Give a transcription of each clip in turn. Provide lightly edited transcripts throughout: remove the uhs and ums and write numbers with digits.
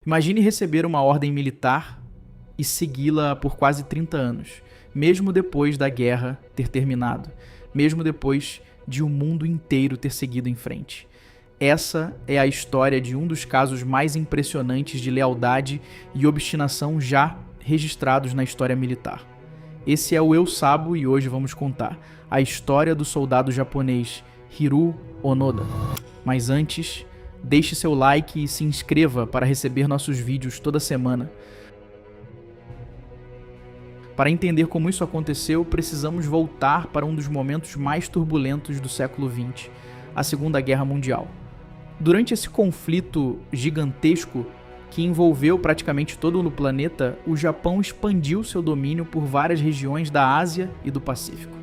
Imagine receber uma ordem militar e segui-la por quase 30 anos, mesmo depois da guerra ter terminado, mesmo depois de o mundo inteiro ter seguido em frente. Essa é a história de um dos casos mais impressionantes de lealdade e obstinação já registrados na história militar. Esse é o Eu Sabo e hoje vamos contar a história do soldado japonês Hiroo Onoda. Mas antes, deixe seu like e se inscreva para receber nossos vídeos toda semana. Para entender como isso aconteceu, precisamos voltar para um dos momentos mais turbulentos do século XX, a Segunda Guerra Mundial. Durante esse conflito gigantesco que envolveu praticamente todo o planeta, o Japão expandiu seu domínio por várias regiões da Ásia e do Pacífico.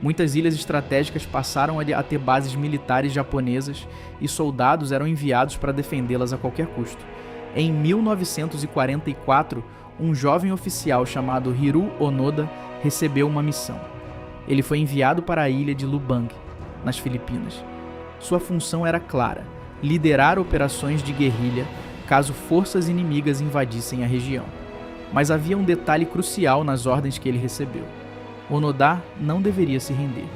Muitas ilhas estratégicas passaram a ter bases militares japonesas e soldados eram enviados para defendê-las a qualquer custo. Em 1944, um jovem oficial chamado Hiroo Onoda recebeu uma missão. Ele foi enviado para a ilha de Lubang, nas Filipinas. Sua função era clara: liderar operações de guerrilha caso forças inimigas invadissem a região. Mas havia um detalhe crucial nas ordens que ele recebeu. Onoda não deveria se render,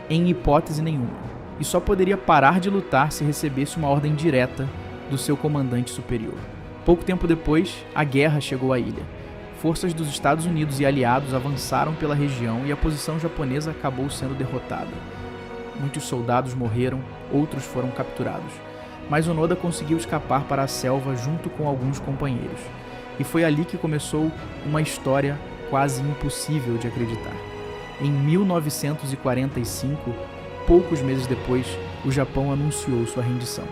em hipótese nenhuma, e só poderia parar de lutar se recebesse uma ordem direta do seu comandante superior. Pouco tempo depois, a guerra chegou à ilha. Forças dos Estados Unidos e aliados avançaram pela região e a posição japonesa acabou sendo derrotada. Muitos soldados morreram, outros foram capturados. Mas Onoda conseguiu escapar para a selva junto com alguns companheiros. E foi ali que começou uma história quase impossível de acreditar. Em 1945, poucos meses depois, o Japão anunciou sua rendição.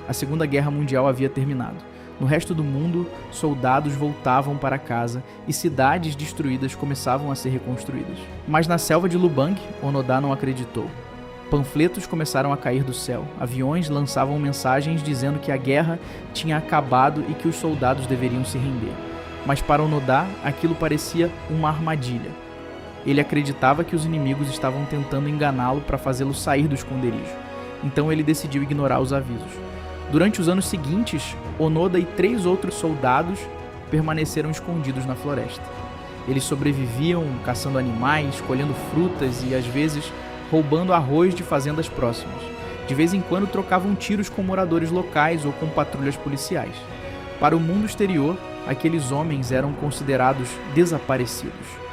A Segunda Guerra Mundial havia terminado. No resto do mundo, soldados voltavam para casa e cidades destruídas começavam a ser reconstruídas. Mas na selva de Lubang, Onoda não acreditou. Panfletos começaram a cair do céu, aviões lançavam mensagens dizendo que a guerra tinha acabado e que os soldados deveriam se render. Mas para Onoda, aquilo parecia uma armadilha. Ele acreditava que os inimigos estavam tentando enganá-lo para fazê-lo sair do esconderijo. Então ele decidiu ignorar os avisos. Durante os anos seguintes, Onoda e 3 outros soldados permaneceram escondidos na floresta. Eles sobreviviam caçando animais, colhendo frutas e, às vezes, roubando arroz de fazendas próximas. De vez em quando trocavam tiros com moradores locais ou com patrulhas policiais. Para o mundo exterior, aqueles homens eram considerados desaparecidos.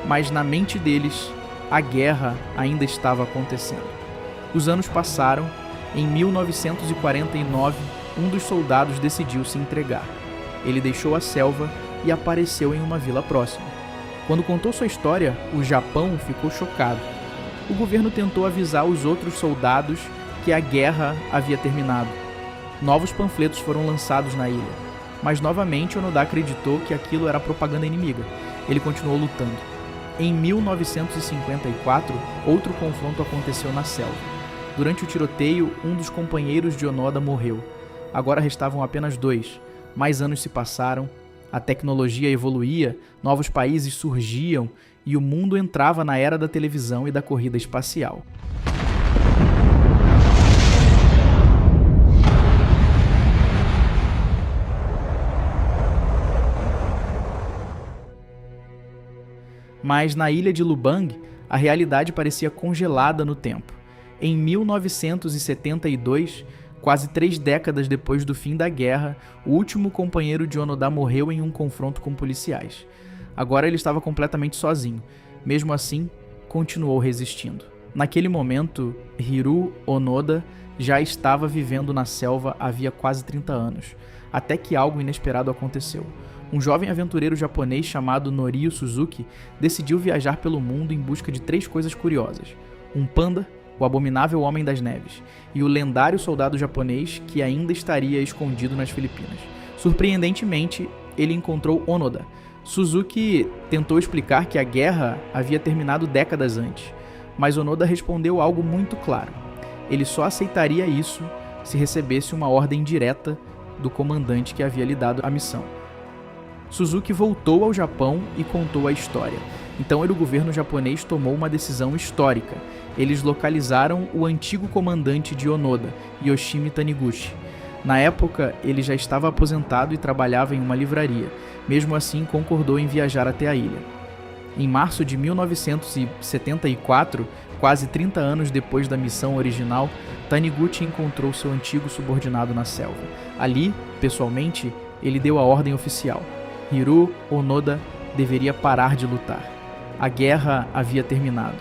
Mas na mente deles, a guerra ainda estava acontecendo. Os anos passaram. Em 1949, um dos soldados decidiu se entregar. Ele deixou a selva e apareceu em uma vila próxima. Quando contou sua história, o Japão ficou chocado. O governo tentou avisar os outros soldados que a guerra havia terminado. Novos panfletos foram lançados na ilha, mas novamente Onoda acreditou que aquilo era propaganda inimiga. Ele continuou lutando. Em 1954, outro confronto aconteceu na selva. Durante o tiroteio, um dos companheiros de Onoda morreu. Agora restavam apenas 2. Mais anos se passaram, a tecnologia evoluía, novos países surgiam e o mundo entrava na era da televisão e da corrida espacial. Mas na ilha de Lubang, a realidade parecia congelada no tempo. Em 1972, quase 3 décadas depois do fim da guerra, o último companheiro de Onoda morreu em um confronto com policiais. Agora ele estava completamente sozinho. Mesmo assim, continuou resistindo. Naquele momento, Hiroo Onoda já estava vivendo na selva havia quase 30 anos, até que algo inesperado aconteceu. Um jovem aventureiro japonês chamado Norio Suzuki decidiu viajar pelo mundo em busca de 3 coisas curiosas: um panda, o abominável Homem das Neves e o lendário soldado japonês que ainda estaria escondido nas Filipinas. Surpreendentemente, ele encontrou Onoda. Suzuki tentou explicar que a guerra havia terminado décadas antes, mas Onoda respondeu algo muito claro. Ele só aceitaria isso se recebesse uma ordem direta do comandante que havia lhe dado a missão. Suzuki voltou ao Japão e contou a história. Então o governo japonês tomou uma decisão histórica. Eles localizaram o antigo comandante de Onoda, Yoshimi Taniguchi. Na época, ele já estava aposentado e trabalhava em uma livraria. Mesmo assim, concordou em viajar até a ilha. Em março de 1974, quase 30 anos depois da missão original, Taniguchi encontrou seu antigo subordinado na selva. Ali, pessoalmente, ele deu a ordem oficial. Hiroo Onoda deveria parar de lutar. A guerra havia terminado.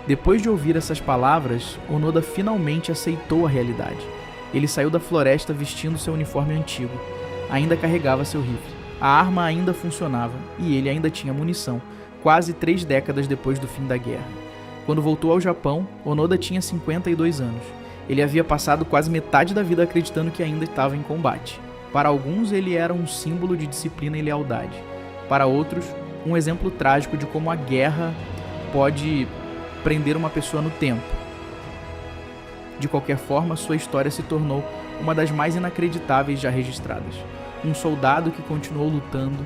Depois de ouvir essas palavras, Onoda finalmente aceitou a realidade. Ele saiu da floresta vestindo seu uniforme antigo. Ainda carregava seu rifle. A arma ainda funcionava e ele ainda tinha munição, quase 3 décadas depois do fim da guerra. Quando voltou ao Japão, Onoda tinha 52 anos. Ele havia passado quase metade da vida acreditando que ainda estava em combate. Para alguns, ele era um símbolo de disciplina e lealdade. Para outros, um exemplo trágico de como a guerra pode prender uma pessoa no tempo. De qualquer forma, sua história se tornou uma das mais inacreditáveis já registradas. Um soldado que continuou lutando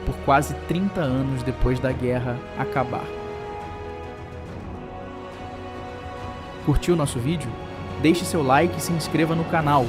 por quase 30 anos depois da guerra acabar. Curtiu nosso vídeo? Deixe seu like e se inscreva no canal.